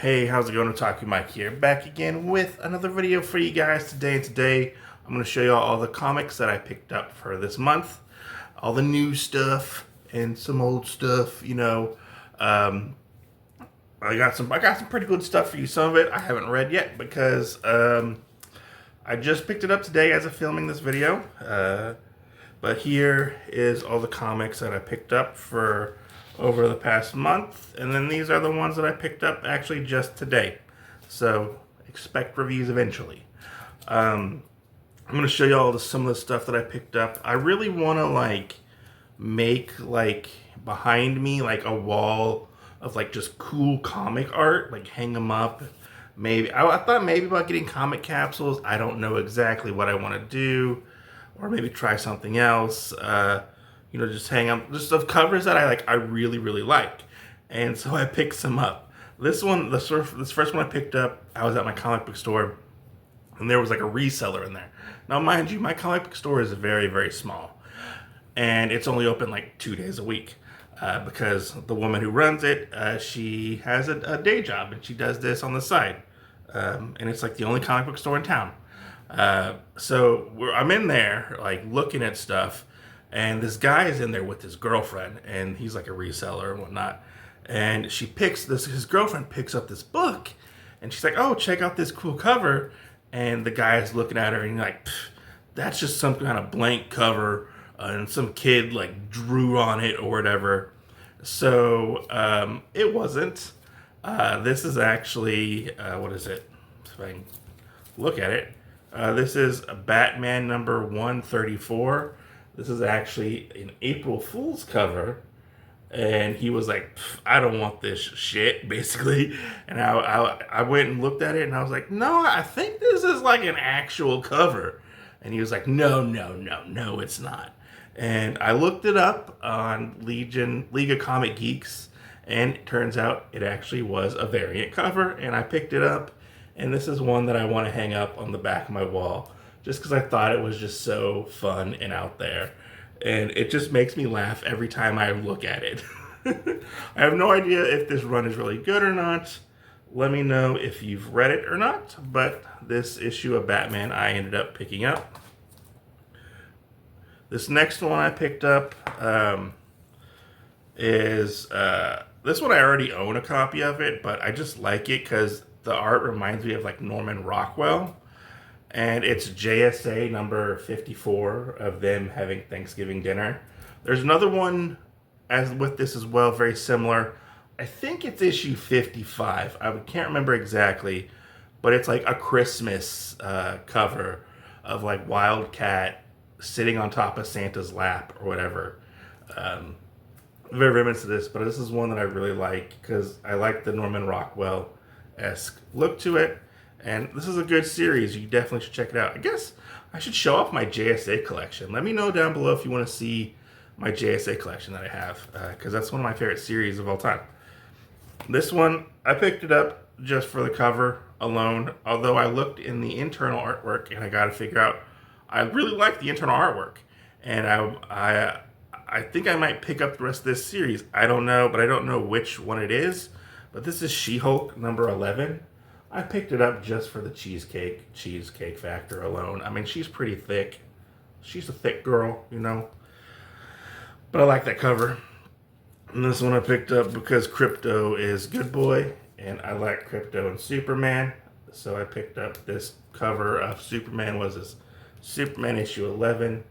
Hey, how's it going? Otaku Mike here, back again with another video for you guys today. And today, I'm going to show you all the comics that I picked up for this month. All the new stuff and some old stuff, Um, I got some pretty good stuff for you. Some of it I haven't read yet because I just picked it up today as of filming this video. But here is all the comics that I picked up for over the past month, and then these are the ones that I picked up actually just today. So expect reviews eventually. I'm gonna show you all some of the stuff that I picked up. I really want to make behind me a wall of just cool comic art, hang them up. Maybe I thought maybe about getting comic capsules. I don't know exactly what I want to do, or maybe try something else. Just hang up just of covers that I really like, and so I picked some up. This first one I picked up, I was at my comic book store, and there was a reseller in there. Now, mind you, my comic book store is very small, and it's only open 2 days a week. Because the woman who runs it, she has a day job, and she does this on the side. And it's the only comic book store in town. So I'm in there, looking at stuff, and this guy is in there with his girlfriend, and he's a reseller and whatnot. And his girlfriend picks up this book, and she's like, "Oh, check out this cool cover." And the guy is looking at her, and he's like, "That's just some kind of blank cover, and some kid drew on it or whatever." So it wasn't. This is actually what is it? If I can look at it, this is Batman number 134. This is actually an April Fool's cover, and he was like, "I don't want this shit," basically. And I went and looked at it, and I was like, "No, I think this is an actual cover." And he was like, "No, it's not." And I looked it up on League of Comic Geeks, and it turns out it actually was a variant cover, and I picked it up, and this is one that I want to hang up on the back of my wall, just because I thought it was just so fun and out there, and it just makes me laugh every time I look at it. I have no idea if this run is really good or not. Let me know if you've read it or not, but this issue of Batman I ended up picking up. This next one I picked up is this one. I already own a copy of it, but I just like it because the art reminds me of Norman Rockwell, and it's JSA number 54 of them having Thanksgiving dinner. There's another one as with this as well, very similar. I think it's issue 55. I can't remember exactly, but it's a Christmas cover of Wildcat sitting on top of Santa's lap or whatever. Very reminiscent to this, but this is one that I really like because I like the Norman Rockwell-esque look to it, and this is a good series. You definitely should check it out. I guess I should show off my JSA collection. Let me know down below if you want to see my JSA collection that I have, because that's one of my favorite series of all time. This one, I picked it up just for the cover alone, although I looked in the internal artwork, and I got to figure out, I really like the internal artwork, and I think I might pick up the rest of this series. I don't know, but I don't know which one it is. But this is She-Hulk number 11. I picked it up just for the cheesecake factor alone. I mean, she's pretty thick. She's a thick girl, But I like that cover. And this one I picked up because Crypto is good boy, and I like Crypto and Superman. So I picked up this cover of Superman. Was this Superman issue 11.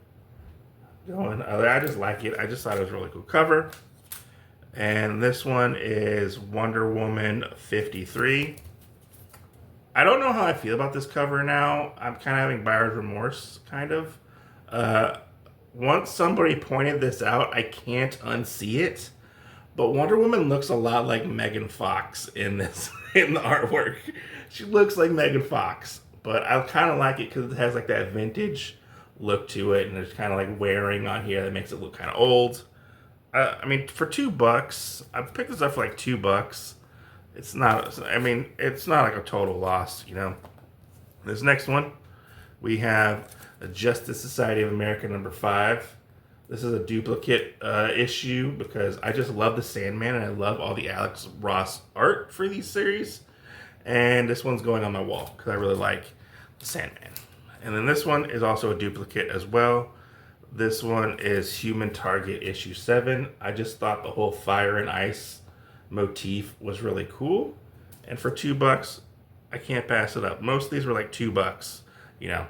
I just like it. I just thought it was a really cool cover. And this one is Wonder Woman 53. I don't know how I feel about this cover now. I'm kind of having buyer's remorse, kind of. Once somebody pointed this out, I can't unsee it. But Wonder Woman looks a lot like Megan Fox in this in the artwork. She looks like Megan Fox. But I kind of like it because it has that vintage look to it, and there's kind of wearing on here that makes it look kind of old. I mean, for $2, I picked this up for $2. It's not. I mean, it's not a total loss, This next one, we have a Justice Society of America number 5. This is a duplicate issue because I just love the Sandman, and I love all the Alex Ross art for these series. And this one's going on my wall because I really like the Sandman. And then this one is also a duplicate as well. This one is Human Target issue 7. I just thought the whole fire and ice motif was really cool. And for $2, I can't pass it up. Most of these were like $2, you know.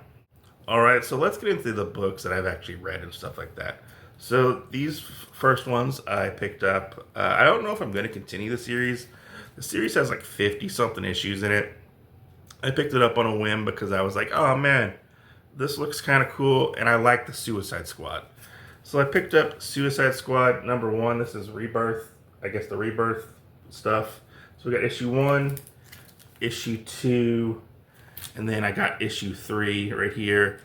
All right, so let's get into the books that I've actually read and stuff like that. So these first ones I picked up. I don't know if I'm going to continue the series. The series has like 50 something issues in it. I picked it up on a whim because I was like, oh man, this looks kind of cool, and I like the Suicide Squad. So I picked up Suicide Squad #1. This is Rebirth, I guess the Rebirth stuff. So we got issue 1, issue 2, and then I got issue 3 right here.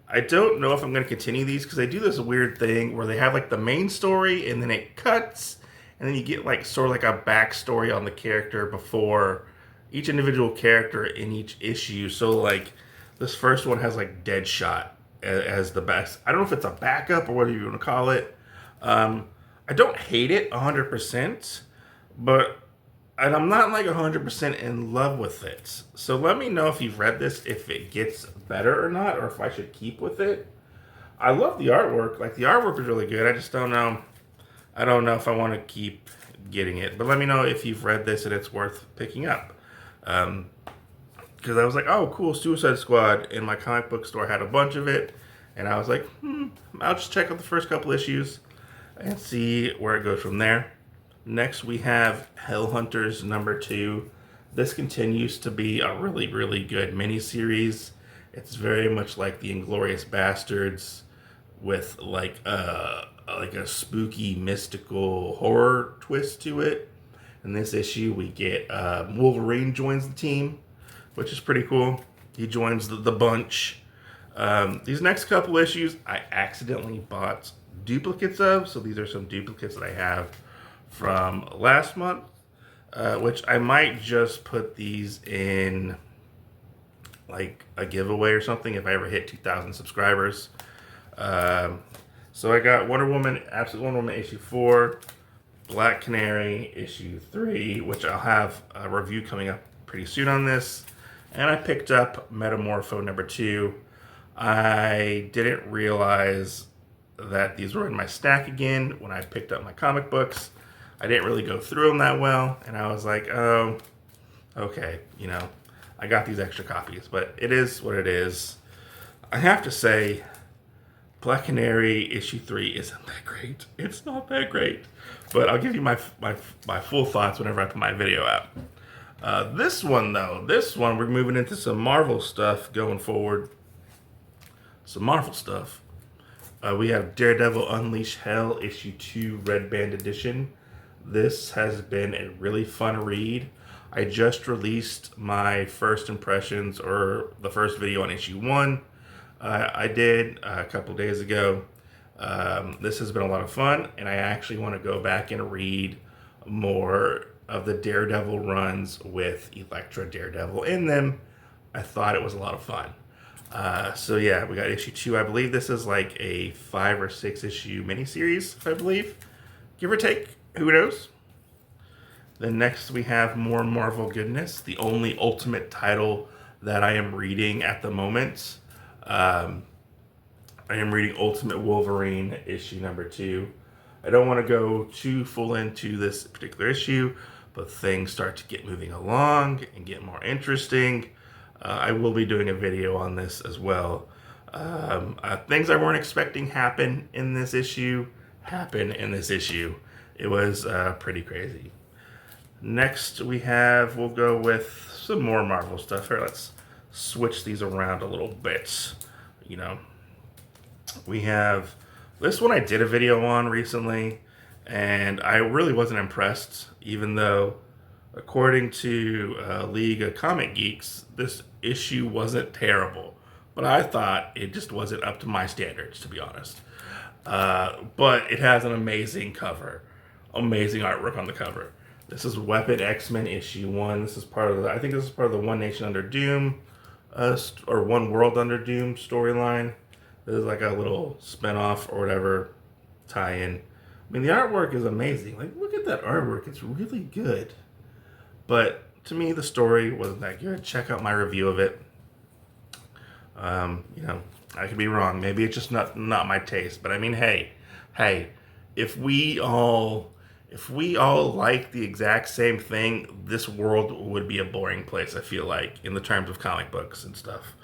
I don't know if I'm going to continue these because they do this weird thing where they have like the main story and then it cuts, and then you get like sort of like a backstory on the character before each individual character in each issue. So like this first one has like Deadshot as the best. I don't know if it's a backup or whatever you want to call it. I don't hate it 100%, but and I'm not like 100% in love with it. So let me know if you've read this, if it gets better or not, or if I should keep with it. I love the artwork. Like the artwork is really good. I just don't know. I don't know if I want to keep getting it. But let me know if you've read this and it's worth picking up. Because I was like, oh, cool, Suicide Squad. In my comic book store had a bunch of it. And I was like, I'll just check out the first couple issues and see where it goes from there. Next, we have Hellhunters #2. This continues to be a really, really good miniseries. It's very much like the Inglourious Bastards with like a spooky, mystical horror twist to it. In this issue, we get Wolverine joins the team, which is pretty cool. He joins the bunch. These next couple issues, I accidentally bought duplicates of. So these are some duplicates that I have from last month, which I might just put these in like a giveaway or something if I ever hit 2,000 subscribers. So I got Wonder Woman, Absolute Wonder Woman issue 4, Black Canary issue 3, which I'll have a review coming up pretty soon on this. And I picked up Metamorpho #2. I didn't realize that these were in my stack again when I picked up my comic books. I didn't really go through them that well, and I was like, oh, okay, you know, I got these extra copies, but it is what it is. I have to say, Black Canary issue 3 isn't that great. It's not that great, but I'll give you my full thoughts whenever I put my video out. This one, though, we're moving into some Marvel stuff going forward. Some Marvel stuff. We have Daredevil Unleash Hell issue 2 Red Band edition. This has been a really fun read. I just released my first impressions, or the first video on issue 1. I did a couple days ago. This has been a lot of fun, and I actually want to go back and read more of the Daredevil runs with Elektra Daredevil in them. I thought it was a lot of fun. So yeah, we got issue 2. I believe this is like a 5 or 6 issue miniseries, if I believe, give or take. Who knows? Then next we have more Marvel goodness. The only ultimate title that I am reading at the moment. I am reading Ultimate Wolverine issue #2. I don't want to go too full into this particular issue, but things start to get moving along and get more interesting. I will be doing a video on this as well. Things I weren't expecting happen in this issue. It was pretty crazy. Next we'll go with some more Marvel stuff. Here, let's switch these around a little bit. You know, we have this one I did a video on recently, and I really wasn't impressed, even though according to League of Comic Geeks, this issue wasn't terrible. But I thought it just wasn't up to my standards, to be honest. But it has an amazing cover. Amazing artwork on the cover. This is Weapon X-Men issue 1. This is part of I think this is part of the One Nation Under Doom, or One World Under Doom storyline. This is like a little spinoff or whatever tie-in. I mean, the artwork is amazing. Like, look at that artwork. It's really good. But to me, the story wasn't that good. Check out my review of it. You know, I could be wrong. Maybe it's just not my taste. But I mean, hey, if we all like the exact same thing, this world would be a boring place, I feel like, in the terms of comic books and stuff.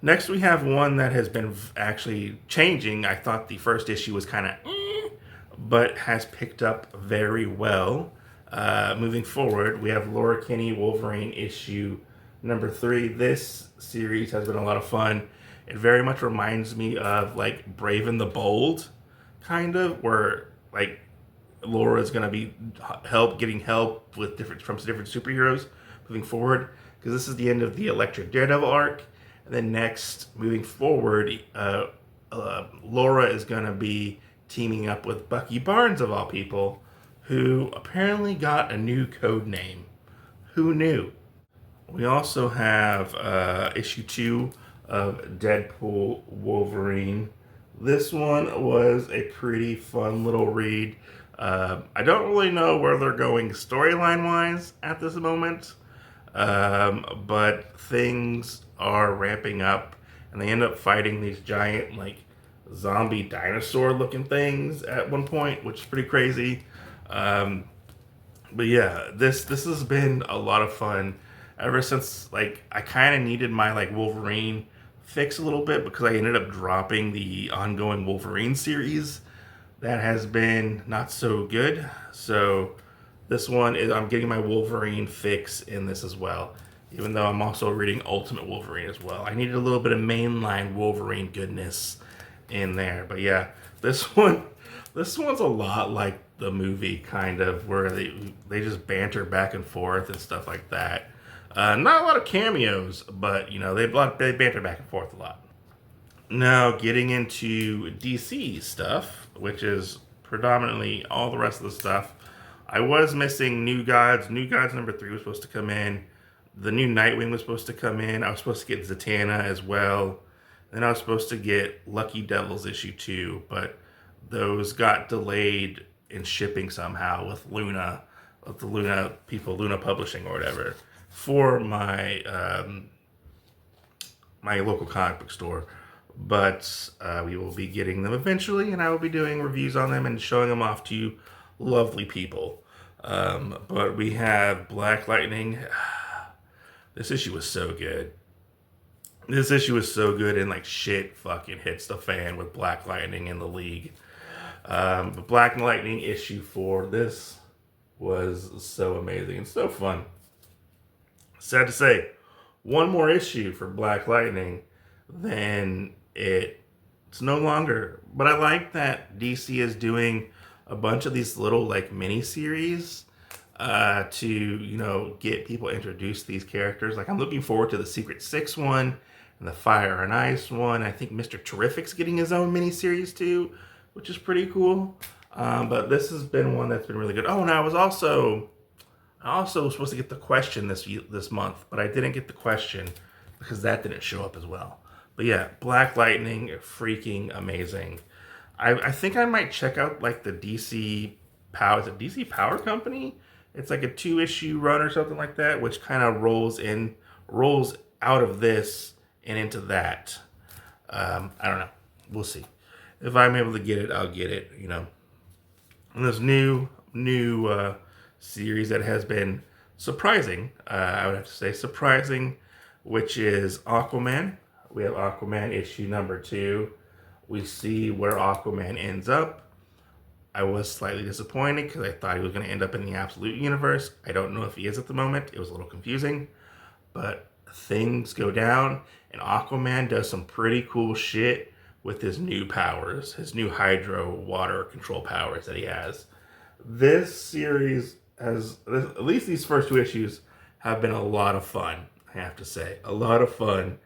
Next, we have one that has been actually changing. I thought the first issue was kind of but has picked up very well. Moving forward, we have Laura Kinney Wolverine issue number 3. This series has been a lot of fun. It very much reminds me of like Brave and the Bold, kind of, where like Laura is going to be getting help with different superheroes moving forward, because this is the end of the Electric Daredevil arc. And then next, moving forward, Laura is going to be teaming up with Bucky Barnes, of all people, who apparently got a new code name. Who knew? We also have issue 2 of Deadpool Wolverine. This one was a pretty fun little read. I don't really know where they're going storyline-wise at this moment, but things are ramping up, and they end up fighting these giant, like, zombie dinosaur-looking things at one point, which is pretty crazy. But yeah, this has been a lot of fun ever since, like, I kind of needed my, like, Wolverine fix a little bit, because I ended up dropping the ongoing Wolverine series. That has been not so good. So this one is, I'm getting my Wolverine fix in this as well, even though I'm also reading Ultimate Wolverine as well. I needed a little bit of mainline Wolverine goodness in there. But yeah, this one's a lot like the movie, kind of, where they just banter back and forth and stuff like that. Not a lot of cameos, but you know, they banter back and forth a lot. Now, getting into DC stuff, which is predominantly all the rest of the stuff. I was missing New Gods. New Gods number 3 was supposed to come in. The new Nightwing was supposed to come in. I was supposed to get Zatanna as well. Then I was supposed to get Lucky Devils issue 2, but those got delayed in shipping somehow with Luna, with the Luna people, Luna Publishing or whatever, for my my local comic book store. But we will be getting them eventually, and I will be doing reviews on them and showing them off to you lovely people. But we have Black Lightning. This issue was so good. This issue was so good, and like shit fucking hits the fan with Black Lightning in the league. But Black Lightning issue 4, this was so amazing and so fun. Sad to say, one more issue for Black Lightning, then it's no longer. But I like that DC is doing a bunch of these little like mini series to, you know, get people introduced to these characters. Like, I'm looking forward to the Secret Six one and the Fire and Ice one. I think Mr. Terrific's getting his own mini series too, which is pretty cool. But this has been one that's been really good. Oh, and I also was supposed to get the Question this month, but I didn't get the Question because that didn't show up as well. But yeah, Black Lightning, freaking amazing. I think I might check out like the DC Power. Is it DC Power Company? It's like a 2-issue run or something like that, which kind of rolls out of this and into that. I don't know. We'll see. If I'm able to get it, I'll get it, you know. And this new series that has been surprising, I would have to say surprising, which is Aquaman. We have Aquaman issue number 2. We see where Aquaman ends up. I was slightly disappointed because I thought he was going to end up in the Absolute Universe. I don't know if he is at the moment. It was a little confusing. But things go down, and Aquaman does some pretty cool shit with his new powers, his new hydro water control powers that he has. This series has, at least these first 2 issues, have been a lot of fun, I have to say. A lot of fun.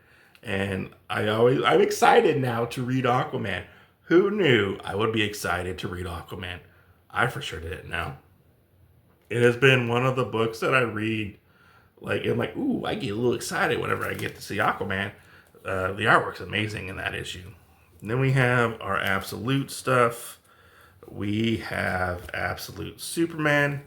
And I'm excited now to read Aquaman. Who knew I would be excited to read Aquaman? I for sure didn't know. It has been one of the books that I read, like, I'm like, ooh, I get a little excited whenever I get to see Aquaman. The artwork's amazing in that issue. And then we have our Absolute stuff. We have Absolute Superman.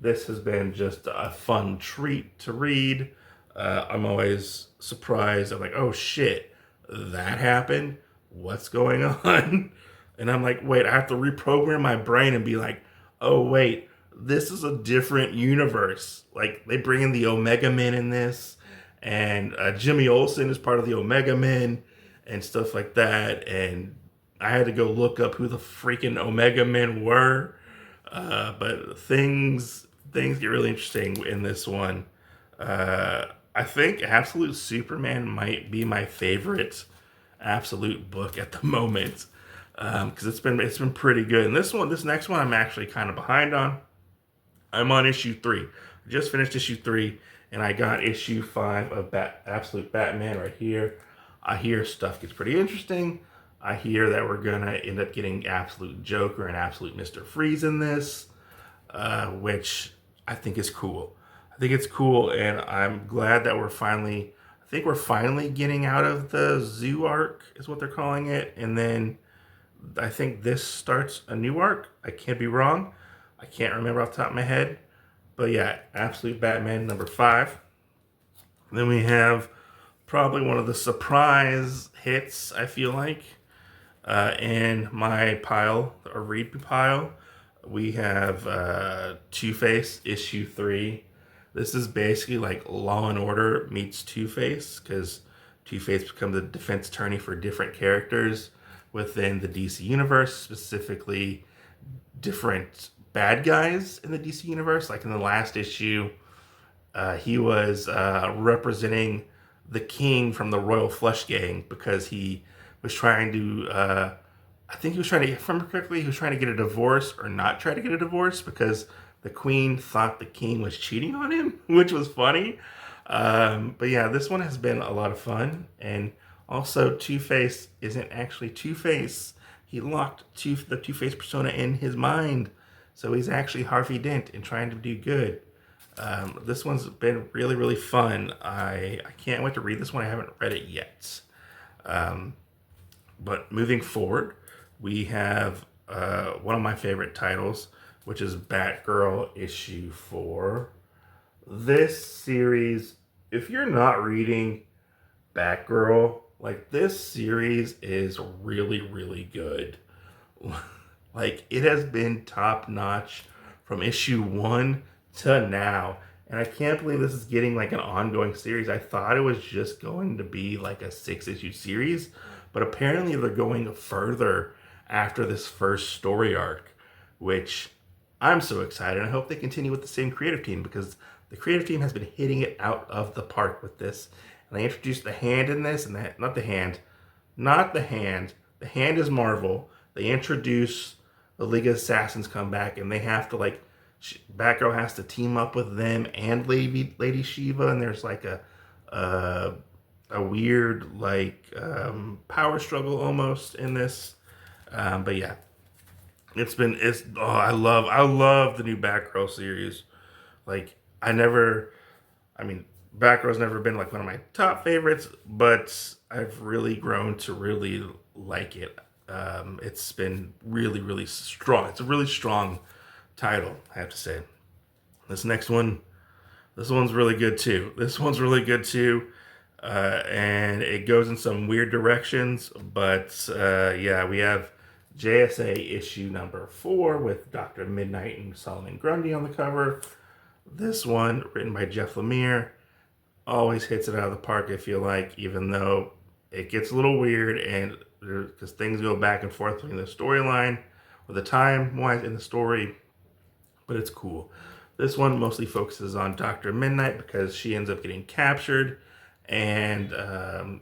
This has been just a fun treat to read. I'm always surprised. I'm like, oh shit, that happened? What's going on? And I'm like, wait, I have to reprogram my brain and be like, oh wait, this is a different universe. Like, they bring in the Omega Men in this, and Jimmy Olsen is part of the Omega Men and stuff like that. And I had to go look up who the freaking Omega Men were. But things get really interesting in this one. I think Absolute Superman might be my favorite Absolute book at the moment, because it's been pretty good. And this next one, I'm actually kind of behind on. I'm on issue 3. I just finished issue 3, and I got issue 5 of Absolute Batman right here. I hear stuff gets pretty interesting. I hear that we're gonna end up getting Absolute Joker and Absolute Mr. Freeze in this, which I think is cool. I think it's cool, and I'm glad that I think we're finally getting out of the zoo arc, is what they're calling it, and then I think this starts a new arc. I can't be wrong. I can't remember off the top of my head. But yeah, Absolute Batman number 5. Then we have probably one of the surprise hits, I feel like, in my pile, or read pile. We have Two-Face issue 3. This is basically like Law and Order meets Two-Face, because Two-Face becomes a defense attorney for different characters within the DC universe, specifically different bad guys in the DC universe. Like in the last issue, he was representing the King from the Royal Flush Gang, because he was trying to, I think he was trying to, if I remember correctly, he was trying to get a divorce or not try to get a divorce, because the Queen thought the King was cheating on him, which was funny. But yeah, this one has been a lot of fun. And also, Two-Face isn't actually Two-Face. He locked the Two-Face persona in his mind. So he's actually Harvey Dent and trying to do good. This one's been really, really fun. I can't wait to read this one. I haven't read it yet. But moving forward, we have one of my favorite titles, which is Batgirl issue 4. This series, if you're not reading Batgirl, like, this series is really, really good. Like, it has been top notch from issue 1 to now. And I can't believe this is getting like an ongoing series. I thought it was just going to be like a 6-issue series, but apparently they're going further after this first story arc, which I'm so excited. I hope they continue with the same creative team, because the creative team has been hitting it out of the park with this. And they introduced the Hand in this, and not the Hand. The Hand is Marvel. They introduce the League of Assassins come back, and they have to, like, Batgirl has to team up with them and Lady Shiva, and there's like a weird like power struggle almost in this. But yeah, I love the new Batgirl series. Like, I mean, Batgirl's never been like one of my top favorites, but I've really grown to really like it. It's been really, really strong. It's a really strong title, I have to say. This one's really good too. And it goes in some weird directions, but yeah, we have JSA issue number 4 with Dr. Midnight and Solomon Grundy on the cover. This one, written by Jeff Lemire, always hits it out of the park, I feel like, even though it gets a little weird, and because things go back and forth between the storyline or the time-wise in the story, but it's cool. This one mostly focuses on Dr. Midnight, because she ends up getting captured, and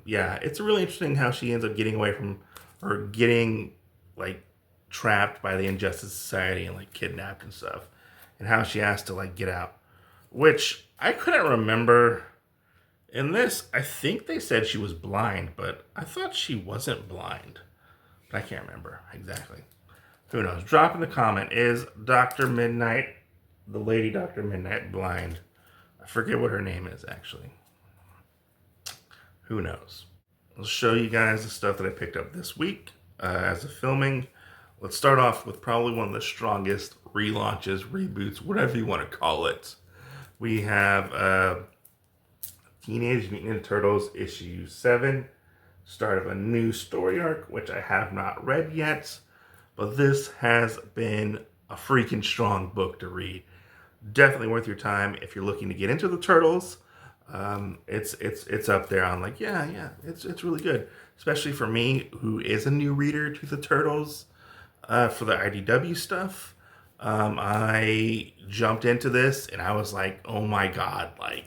yeah, it's really interesting how she ends up getting away from, or getting like trapped by the Injustice Society and like kidnapped and stuff, and how she has to like get out, which I couldn't remember. In this, I think they said she was blind, but I thought she wasn't blind. But I can't remember exactly. Who knows? Drop in the comment, is Dr. Midnight, the lady Dr. Midnight, blind? I forget what her name is, actually. Who knows? I'll show you guys the stuff that I picked up this week as of filming. Let's start off with probably one of the strongest relaunches, reboots, whatever you want to call it. We have Teenage Mutant Ninja Turtles issue 7, start of a new story arc, which I have not read yet, but this has been a freaking strong book to read. Definitely worth your time if you're looking to get into the Turtles. It's up there. I'm like, yeah, it's really good, especially for me who is a new reader to the Turtles. For the IDW stuff, I jumped into this and I was like, oh my god, like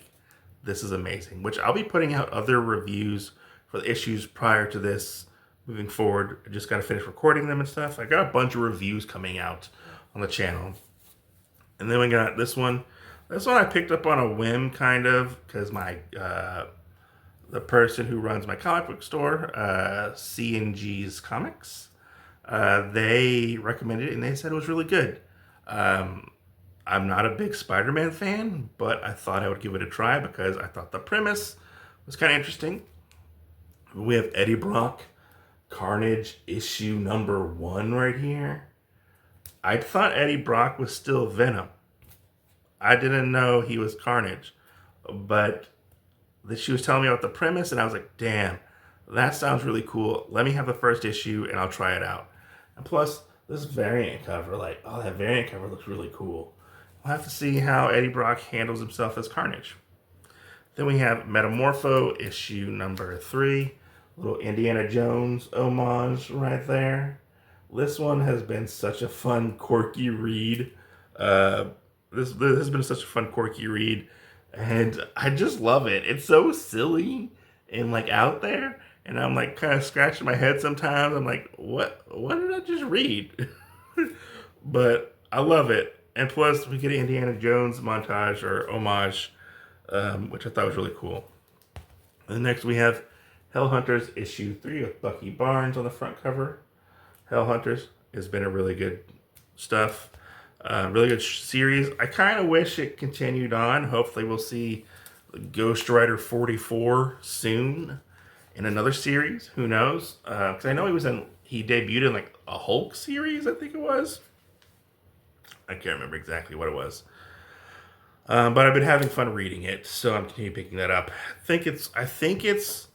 this is amazing. Which I'll be putting out other reviews for the issues prior to this moving forward. I just got to finish recording them and stuff. I got a bunch of reviews coming out on the channel. And then we got this one. This one I picked up on a whim, kind of, because my the person who runs my comic book store, C&G's Comics, they recommended it and they said it was really good. I'm not a big Spider-Man fan, but I thought I would give it a try because I thought the premise was kind of interesting. We have Eddie Brock, Carnage issue number 1 right here. I thought Eddie Brock was still Venom. I didn't know he was Carnage, but she was telling me about the premise and I was like, damn, that sounds really cool. Let me have the first issue and I'll try it out. And plus, this variant cover, like, oh, that variant cover looks really cool. We'll have to see how Eddie Brock handles himself as Carnage. Then we have Metamorpho issue number 3. Little Indiana Jones homage right there. This one has been such a fun, quirky read. This has been such a fun, quirky read. And I just love it. It's so silly and like out there. And I'm like kind of scratching my head sometimes. I'm like, what did I just read? But I love it. And plus we get an Indiana Jones montage or homage, which I thought was really cool. And next we have Hellhunters issue 3 with Bucky Barnes on the front cover. Hellhunters has been a really good stuff. Really good series. I kind of wish it continued on. Hopefully we'll see Ghost Rider 44 soon in another series. Who knows? Because I know he debuted in like a Hulk series, I think it was. I can't remember exactly what it was. But I've been having fun reading it, so I'm continuing picking that up. I think it's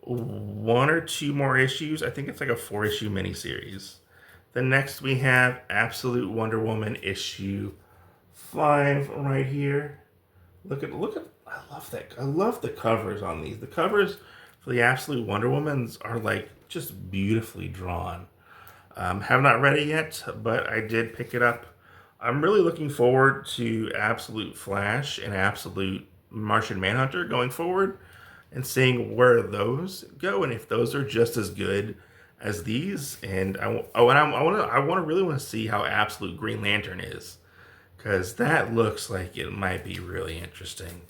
1 or 2 more issues. I think it's like a 4-issue miniseries. Then next we have Absolute Wonder Woman issue 5 right here. Look at I love that. I love the covers on these. The covers for the Absolute Wonder Womans are like just beautifully drawn. Have not read it yet, but I did pick it up. I'm really looking forward to Absolute Flash and Absolute Martian Manhunter going forward and seeing where those go and if those are just as good as these. And I really want to see how Absolute Green Lantern is, because that looks like it might be really interesting.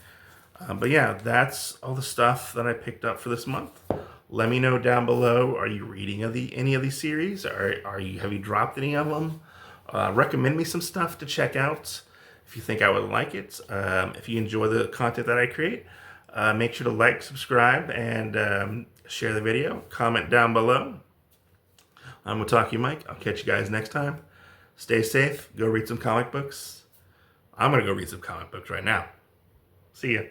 But yeah, that's all the stuff that I picked up for this month. Let me know down below, are you reading any of these series? Have you dropped any of them? Recommend me some stuff to check out if you think I would like it. If you enjoy the content that I create, make sure to like, subscribe, and share the video. Comment down below. I'm Otaku Mike. I'll catch you guys next time. Stay safe. Go read some comic books. I'm going to go read some comic books right now. See ya.